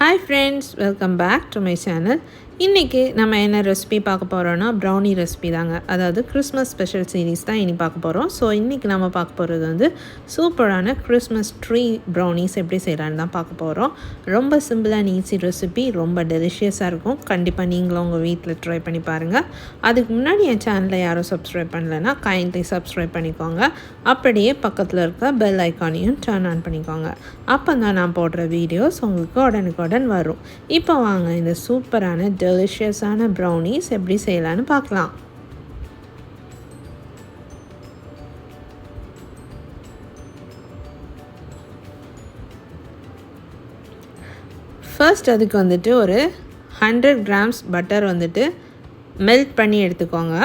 Hi friends, welcome back to my channel. இன்றைக்கி நம்ம என்ன ரெசிபி பார்க்க போகிறோன்னா ப்ரௌனி ரெசிபி தாங்க. அதாவது கிறிஸ்மஸ் ஸ்பெஷல் சீரீஸ் தான் இனி பார்க்க போகிறோம். ஸோ இன்றைக்கி நம்ம பார்க்க போகிறது வந்து சூப்பரான கிறிஸ்மஸ் ட்ரீ ப்ரௌனிஸ் எப்படி செய்யலான்னு தான் பார்க்க போகிறோம். ரொம்ப சிம்பிளான ஈஸி ரெசிபி, ரொம்ப டெலிஷியஸாக இருக்கும். கண்டிப்பாக நீங்களும் உங்கள் வீட்டில் ட்ரை பண்ணி பாருங்கள். அதுக்கு முன்னாடி என் சேனலை யாரும் சப்ஸ்கிரைப் பண்ணலைன்னா கைண்ட்லி சப்ஸ்கிரைப் பண்ணிக்கோங்க. அப்படியே பக்கத்தில் இருக்க பெல் ஐக்கானையும் டர்ன் ஆன் பண்ணிக்கோங்க. அப்போ தான் நான் போடுற வீடியோஸ் உங்களுக்கு உடனுக்குடன் வரும். இப்போ வாங்க இந்த சூப்பரான டெலிஷியஸான ப்ரௌனிஸ் எப்படி செய்யலான்னு பார்க்கலாம். ஃபர்ஸ்ட் அதுக்கு வந்துட்டு ஒரு 100 grams பட்டர் வந்துட்டு மெல்ட் பண்ணி எடுத்துக்கோங்க.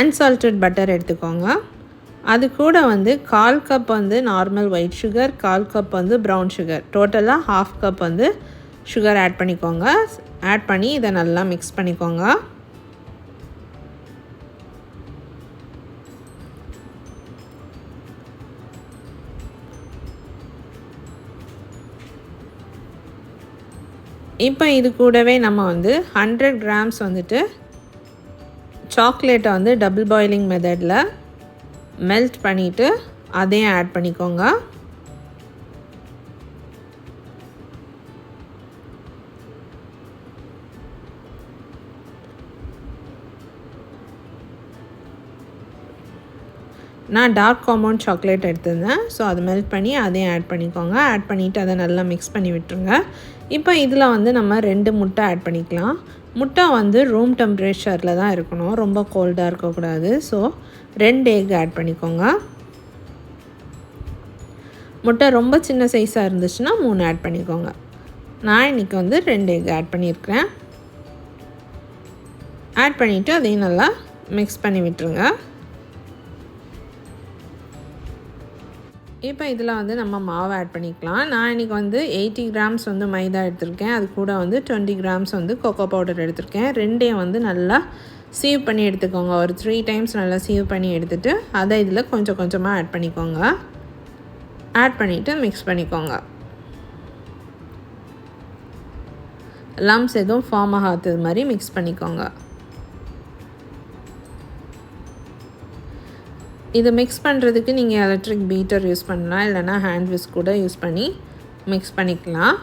அன்சால்டட் பட்டர் எடுத்துக்கோங்க. அது கூட வந்து 1/4 கப் வந்து நார்மல் ஒயிட் சுகர், 1/4 கப் வந்து ப்ரௌன் சுகர், டோட்டலாக 1/2 கப் வந்து சுகர் ஆட் பண்ணிக்கோங்க. ஆட் பண்ணி இதை நல்லா மிக்ஸ் பண்ணிக்கோங்க. இப்போ இது கூடவே நம்ம வந்து 100 grams வந்துட்டு சாக்லேட்டை வந்து டபுள் பாயிலிங் மெத்தடில் மெல்ட் பண்ணிவிட்டு அதையும் ஆட் பண்ணிக்கோங்க. நான் டார்க் காம்பவுண்ட் சாக்லேட் எடுத்திருந்தேன். ஸோ அதை மெல்ட் பண்ணி அதையும் ஆட் பண்ணிக்கோங்க. ஆட் பண்ணிவிட்டு அதை நல்லா மிக்ஸ் பண்ணி விட்டுருங்க. இப்போ இதில் வந்து நம்ம 2 முட்டை ஆட் பண்ணிக்கலாம். முட்டை வந்து ரூம் டெம்பரேச்சரில் தான் இருக்கணும், ரொம்ப கோல்டாக இருக்கக்கூடாது. ஸோ 2 எக் ஆட் பண்ணிக்கோங்க. முட்டை ரொம்ப சின்ன சைஸாக இருந்துச்சுன்னா 3 ஆட் பண்ணிக்கோங்க. நான் இன்றைக்கி வந்து 2 எக் ஆட் பண்ணியிருக்கிறேன். ஆட் பண்ணிவிட்டு அதையும் நல்லா மிக்ஸ் பண்ணி விட்டுருங்க. இப்போ இதில் வந்து நம்ம மாவு ஆட் பண்ணிக்கலாம். நான் இன்றைக்கி வந்து 80 grams வந்து மைதா எடுத்திருக்கேன். அது கூட வந்து 20 grams வந்து கொக்கோ பவுடர் எடுத்திருக்கேன். ரெண்டையும் வந்து நல்லா சீவ் பண்ணி எடுத்துக்கோங்க. ஒரு 3 times நல்லா சீவ் பண்ணி எடுத்துகிட்டு அதை இதில் கொஞ்சம் கொஞ்சமாக ஆட் பண்ணிக்கோங்க. ஆட் பண்ணிவிட்டு மிக்ஸ் பண்ணிக்கோங்க. லம்ஸ் எதுவும் ஃபார்ம் ஆகாதது மாதிரி மிக்ஸ் பண்ணிக்கோங்க. இதை மிக்ஸ் பண்ணுறதுக்கு நீங்கள் எலக்ட்ரிக் பீட்டர் யூஸ் பண்ணலாம், இல்லைனா ஹேண்ட் விஸ்க் கூட யூஸ் பண்ணி மிக்ஸ் பண்ணிக்கலாம்.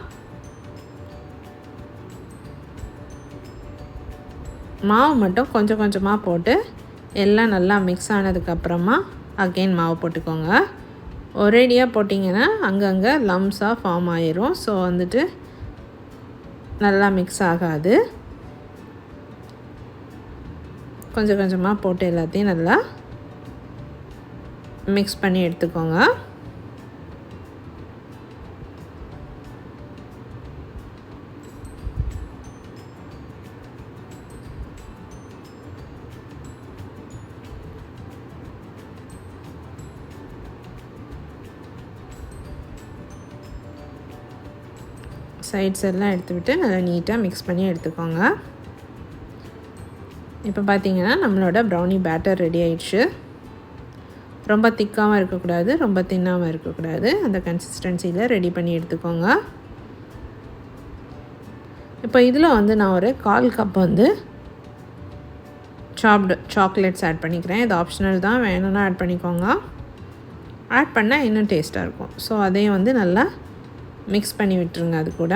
மாவு மட்டும் கொஞ்சம் கொஞ்சமாக போட்டு எல்லாம் நல்லா மிக்ஸ் ஆனதுக்கப்புறமா அகெயின் மாவு போட்டுக்கோங்க. ஒரேடியாக போட்டிங்கன்னா அங்கங்கே லம்ஸாக ஃபார்ம் ஆயிரும். ஸோ வந்துட்டு நல்லா மிக்ஸ் ஆகாது. கொஞ்சம் கொஞ்சமாக போட்டு எல்லாத்தையும் நல்லா மிக்ஸ் பண்ணி எடுத்துக்கோங்க. சைட்ஸ் எல்லாம் எடுத்துவிட்டு நல்லா நீட்டாக மிக்ஸ் பண்ணி எடுத்துக்கோங்க. இப்போ பார்த்தீங்கன்னா நம்மளோட ப்ரௌனி பேட்டர் ரெடி ஆயிடுச்சு. ரொம்ப திக்காகவும் இருக்கக்கூடாது, ரொம்ப தின்னாகவும் இருக்கக்கூடாது. அந்த கன்சிஸ்டன்சியில் ரெடி பண்ணி எடுத்துக்கோங்க. இப்போ இதில் வந்து நான் ஒரு 1/4 கப் வந்து சாப்டு சாக்லேட்ஸ் ஆட் பண்ணிக்கிறேன். இது ஆப்ஷனல் தான், வேணும்னா ஆட் பண்ணிக்கோங்க. ஆட் பண்ணால் இன்னும் டேஸ்ட்டாக இருக்கும். ஸோ அதையும் வந்து நல்லா மிக்ஸ் பண்ணி விட்டுருங்க. அது கூட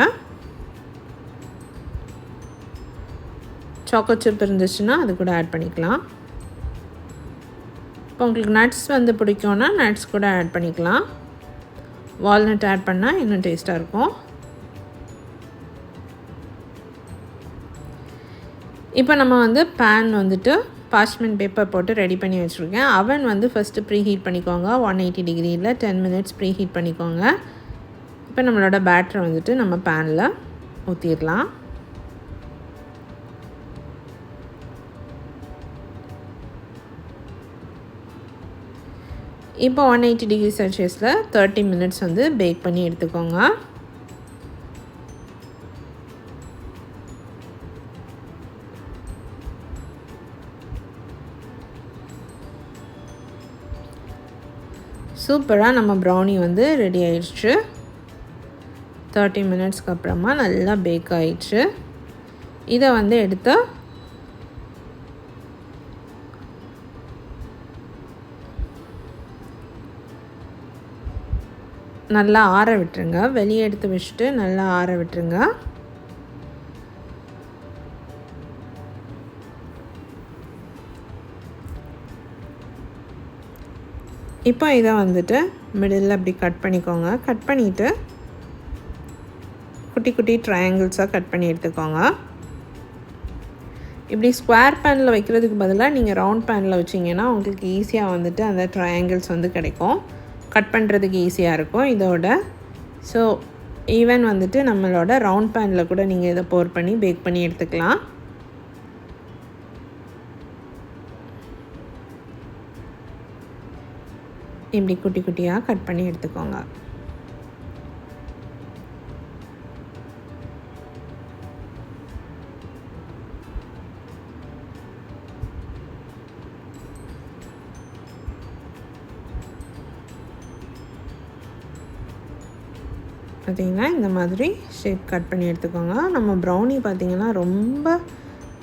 சாக்கோ சிப் இருந்துச்சுன்னா அது கூட ஆட் பண்ணிக்கலாம். இப்போ உங்களுக்கு நட்ஸ் வந்து பிடிக்கும்னா நட்ஸ் கூட ஆட் பண்ணிக்கலாம். வால்நட் ஆட் பண்ணால் இன்னும் டேஸ்ட்டாக இருக்கும். இப்போ நம்ம வந்து பேன் வந்துட்டு பார்ச்மெண்ட் பேப்பர் போட்டு ரெடி பண்ணி வச்சுருக்கேன். அவன் வந்து ஃபஸ்ட்டு ப்ரீ ஹீட் பண்ணிக்கோங்க. 180 டிகிரியில் 10 minutes ப்ரீ ஹீட் பண்ணிக்கோங்க. இப்போ நம்மளோட பேட்டரை வந்துட்டு நம்ம பேனில் ஊற்றிடலாம். இப்போ 180 டிகிரி செல்சியஸில் 30 minutes வந்து பேக் பண்ணி எடுத்துக்கோங்க. சூப்பராக நம்ம ப்ரௌனி வந்து ரெடி ஆயிடுச்சு. 30 மினிட்ஸ்க்கு அப்புறமா நல்லா பேக் ஆயிடுச்சு. இதை வந்து எடுத்து நல்லா ஆற விட்டுருங்க. வெளியே எடுத்து வச்சுட்டு நல்லா ஆற விட்டுருங்க. இப்போ இதை வந்துட்டு மிடில் அப்படி கட் பண்ணிக்கோங்க. கட் பண்ணிவிட்டு குட்டி குட்டி ட்ரையாங்கிள்ஸாக கட் பண்ணி எடுத்துக்கோங்க. இப்படி ஸ்கொயர் பேனில் வைக்கிறதுக்கு பதிலாக நீங்கள் ரவுண்ட் பேனில் வச்சிங்கன்னா உங்களுக்கு ஈஸியாக வந்துட்டு அந்த ட்ரையாங்கிள்ஸ் வந்து கிடைக்கும். கட் பண்ணுறதுக்கு ஈஸியாக இருக்கும் இதோட. ஸோ ஈவன் வந்துட்டு நம்மளோட ரவுண்ட் பேனில் கூட நீங்கள் இதை போர் பண்ணி பேக் பண்ணி எடுத்துக்கலாம். இப்படி குட்டி குட்டியாக கட் பண்ணி எடுத்துக்கோங்க. பார்த்திங்கன்னா இந்த மாதிரி ஷேப் கட் பண்ணி எடுத்துக்கோங்க. நம்ம ப்ரௌனி பார்த்திங்கன்னா ரொம்ப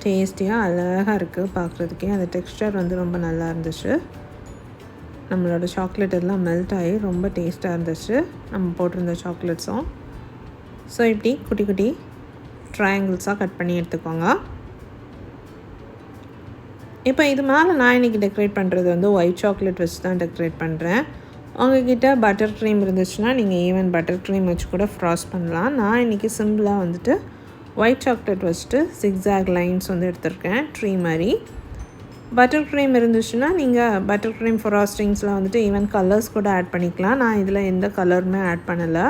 டேஸ்டியாக அழகாக இருக்குது பார்க்குறதுக்கே. அந்த டெக்ஸ்டர் வந்து ரொம்ப நல்லா இருந்துச்சு. நம்மளோட சாக்லேட் எல்லாம் மெல்ட் ஆகி ரொம்ப டேஸ்ட்டாக இருந்துச்சு நம்ம போட்டிருந்த சாக்லேட்ஸும். ஸோ இப்படி குட்டி குட்டி ட்ரையாங்கிள்ஸாக கட் பண்ணி எடுத்துக்கோங்க. இப்போ இது மேலே நான் இன்றைக்கி டெக்கரேட் பண்ணுறது வந்து ஒயிட் சாக்லேட் வச்சு தான் டெக்கரேட் பண்ணுறேன். உங்கள்கிட்ட பட்டர் க்ரீம் இருந்துச்சுன்னா நீங்கள் ஈவன் பட்டர் க்ரீம் வச்சு கூட ஃப்ராஸ்ட் பண்ணலாம். நான் இன்றைக்கி சிம்பிளாக வந்துட்டு ஒயிட் சாக்லேட் வச்சுட்டு சிக்ஸாக் லைன்ஸ் வந்து எடுத்திருக்கேன் ட்ரீ மாதிரி. பட்டர் க்ரீம் இருந்துச்சுன்னா நீங்கள் பட்டர் க்ரீம் ஃப்ராஸ்டிங்ஸில் வந்துட்டு ஈவன் கலர்ஸ் கூட ஆட் பண்ணிக்கலாம். நான் இதில் எந்த கலருமே ஆட் பண்ணலை.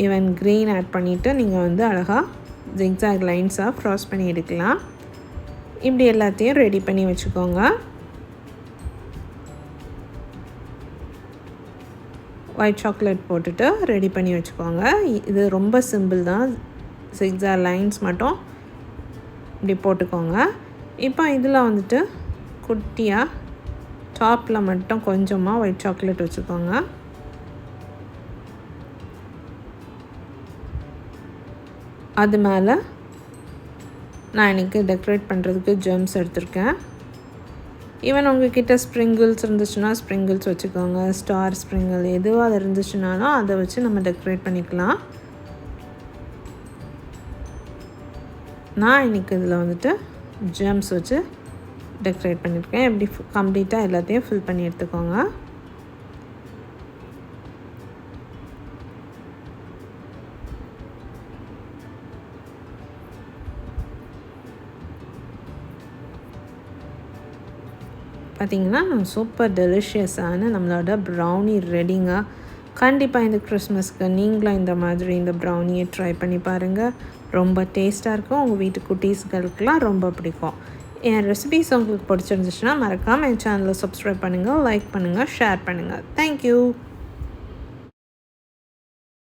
ஈவன் க்ரீன் ஆட் பண்ணிவிட்டு நீங்கள் வந்து அழகாக ஜிக்ஸாக் லைன்ஸாக ஃப்ராஸ்ட் பண்ணி எடுக்கலாம். இப்படி எல்லாத்தையும் ரெடி பண்ணி வச்சுக்கோங்க. ஒயிட் சாக்லேட் போட்டுட்டு ரெடி பண்ணி வச்சுக்கோங்க. இது ரொம்ப சிம்பிள் தான். சிக்ஸாக் லைன்ஸ் மட்டும் இப்படி போட்டுக்கோங்க. இப்போ இதில் வந்துட்டு குட்டியாக டாப்பில் மட்டும் கொஞ்சமாக ஒயிட் சாக்லேட் வச்சுக்கோங்க. அது மேலே நான் இன்றைக்கி டெக்கரேட் பண்ணுறதுக்கு ஜெம்ஸ் எடுத்திருக்கேன். ஈவன் உங்கள்கிட்ட ஸ்ப்ரிங்கிள்ஸ் இருந்துச்சுன்னா ஸ்ப்ரிங்கிள்ஸ் வச்சுக்கோங்க. ஸ்டார் ஸ்ப்ரிங்கிள் எதுவும் அது இருந்துச்சுனாலும் அதை வச்சு நம்ம டெக்கரேட் பண்ணிக்கலாம். நான் இன்றைக்கி இதில் வந்துட்டு ஜெம்ஸ் வச்சு டெக்கரேட் பண்ணியிருக்கேன். எப்படி கம்ப்ளீட்டாக எல்லாத்தையும் ஃபில் பண்ணி எடுத்துக்கோங்க. பார்த்திங்கன்னா சூப்பர் டெலிஷியஸான நம்மளோட ப்ரௌனி ரெடிங்க. கண்டிப்பாக இந்த கிறிஸ்மஸ்க்கு நீங்களும் இந்த மாதிரி இந்த ப்ரௌனியை ட்ரை பண்ணி பாருங்கள். ரொம்ப டேஸ்ட்டாக இருக்கும். உங்கள் வீட்டு குட்டீஸ்களுக்கெலாம் ரொம்ப பிடிக்கும். என் ரெசிபிஸ் உங்களுக்கு பிடிச்சிருந்துச்சுன்னா மறக்காமல் என் சேனலை சப்ஸ்கிரைப் பண்ணுங்கள், லைக் பண்ணுங்கள், ஷேர் பண்ணுங்கள். தேங்க்யூ.